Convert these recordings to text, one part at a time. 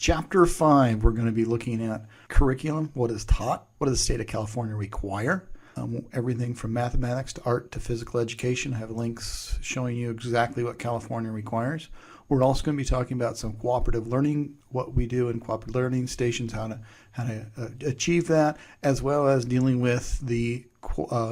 Chapter 5, we're going to be looking at curriculum, what is taught, what does the state of California require, everything from mathematics to art to physical education. I have links showing you exactly what California requires. We're also going to be talking about some cooperative learning, what we do in cooperative learning stations, how to achieve that, as well as dealing with the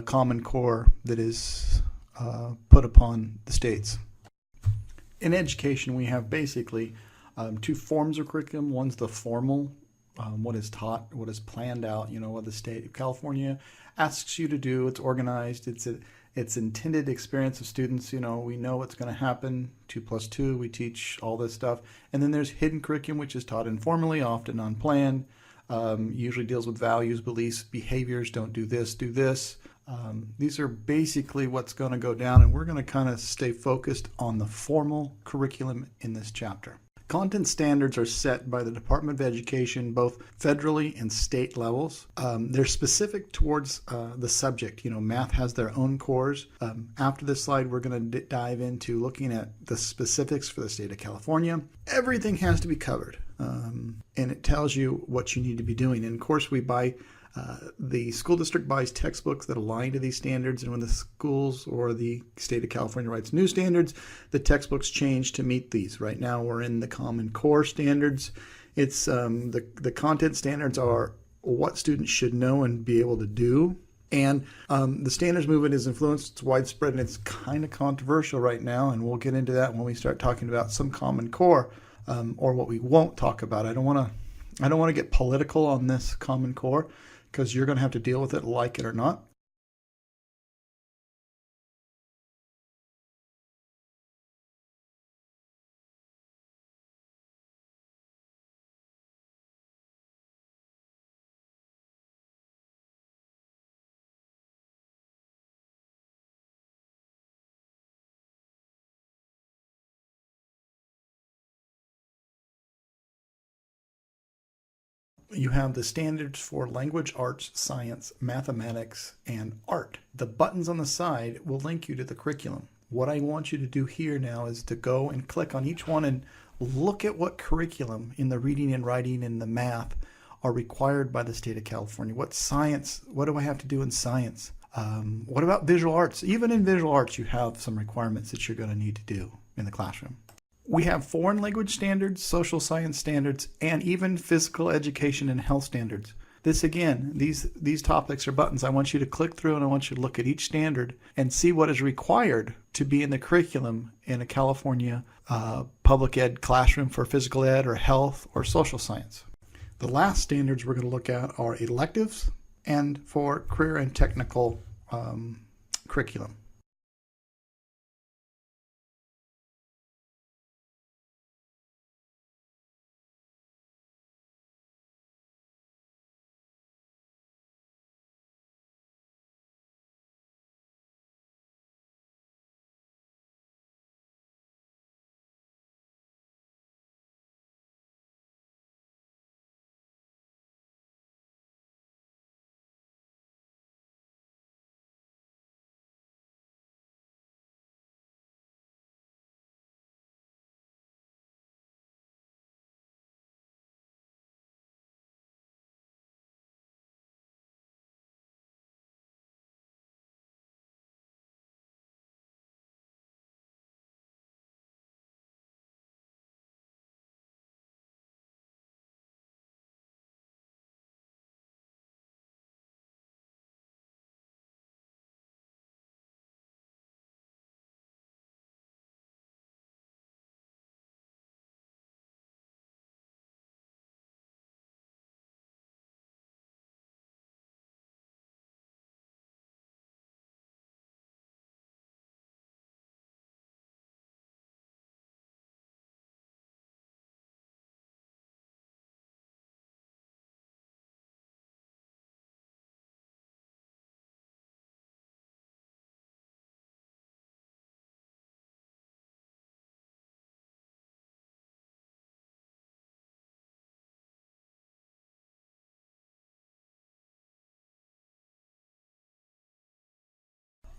Common Core that is put upon the states. In education, we have basically two forms of curriculum. One's the formal, what is taught, what is planned out, what the state of California asks you to do. It's organized. It's intended experience of students. We know what's going to happen. 2 + 2. We teach all this stuff. And then there's hidden curriculum, which is taught informally, often unplanned. Usually deals with values, beliefs, behaviors. Don't do this, do this. These are basically what's going to go down, and we're going to kind of stay focused on the formal curriculum in this chapter. Content standards are set by the Department of Education, both federally and state levels. They're specific towards the subject. Math has their own cores. After this slide, we're going to dive into looking at the specifics for the state of California. Everything has to be covered, and it tells you what you need to be doing. And of course, the school district buys textbooks that align to these standards, and when the schools or the state of California writes new standards, the textbooks change to meet these. Right now we're in the Common Core standards. It's the content standards are what students should know and be able to do. And the standards movement is influenced, it's widespread, and it's kind of controversial right now, and we'll get into that when we start talking about some Common Core, or what we won't talk about. I don't want to get political on this Common Core, because you're going to have to deal with it, like it or not. You have the standards for language, arts, science, mathematics, and art. The buttons on the side will link you to the curriculum. What I want you to do here now is to go and click on each one and look at what curriculum in the reading and writing and the math are required by the state of California. What science, what do I have to do in science? What about visual arts? Even in visual arts, you have some requirements that you're going to need to do in the classroom. We have foreign language standards, social science standards, and even physical education and health standards. This again, these topics are buttons. I want you to click through and I want you to look at each standard and see what is required to be in the curriculum in a California public ed classroom for physical ed or health or social science. The last standards we're going to look at are electives and for career and technical curriculum.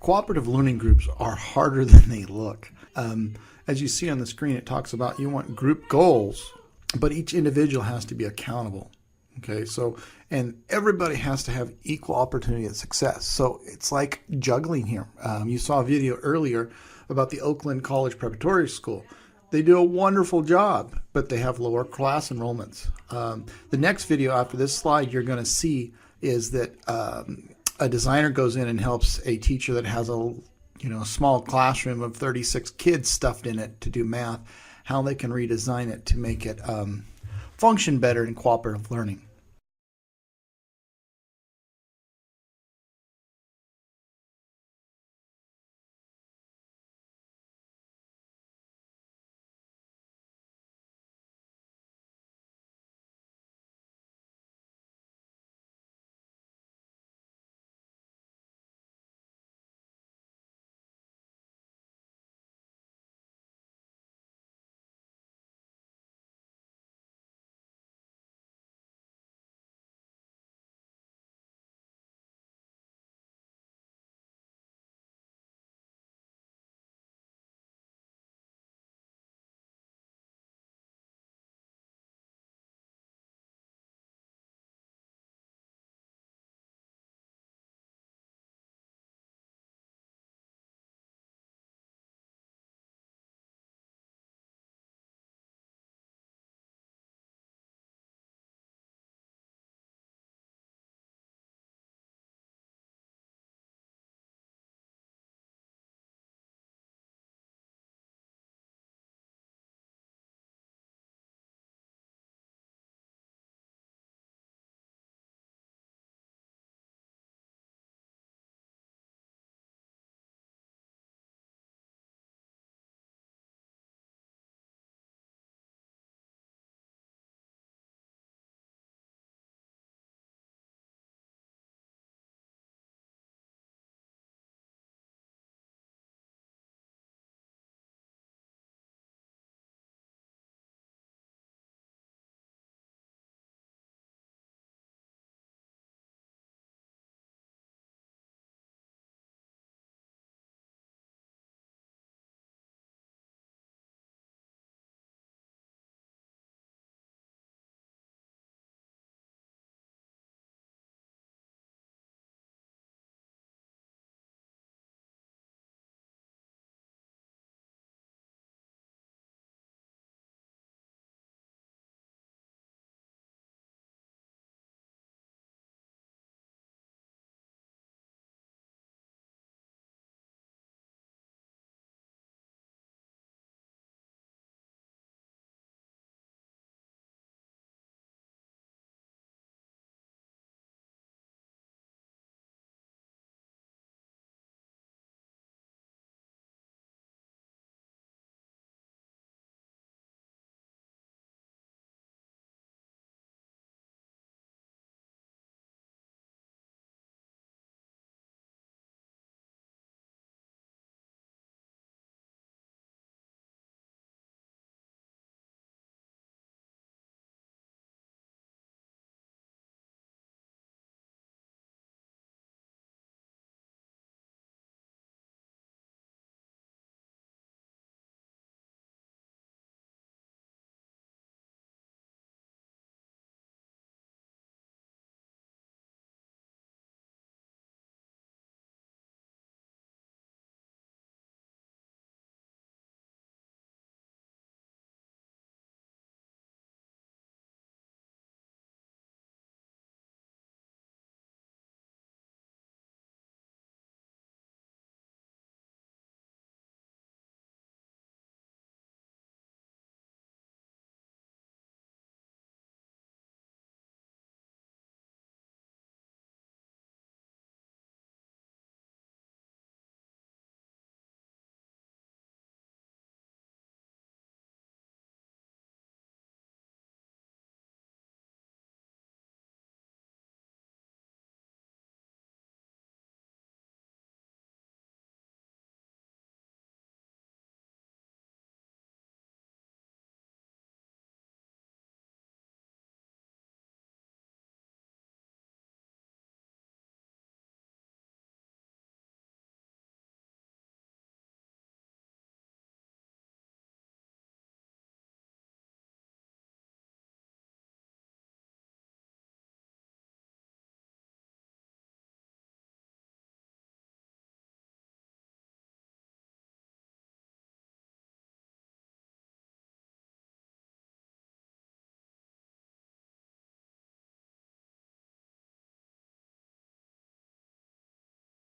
Cooperative learning groups are harder than they look. As you see on the screen, it talks about you want group goals. but each individual has to be accountable. Okay, so, and everybody has to have equal opportunity at success. So it's like juggling here. You saw a video earlier about the Oakland College Preparatory School. They do a wonderful job, but they have lower class enrollments. The next video after this slide you're going to see is that a designer goes in and helps a teacher that has a small classroom of 36 kids stuffed in it to do math, how they can redesign it to make it function better in cooperative learning.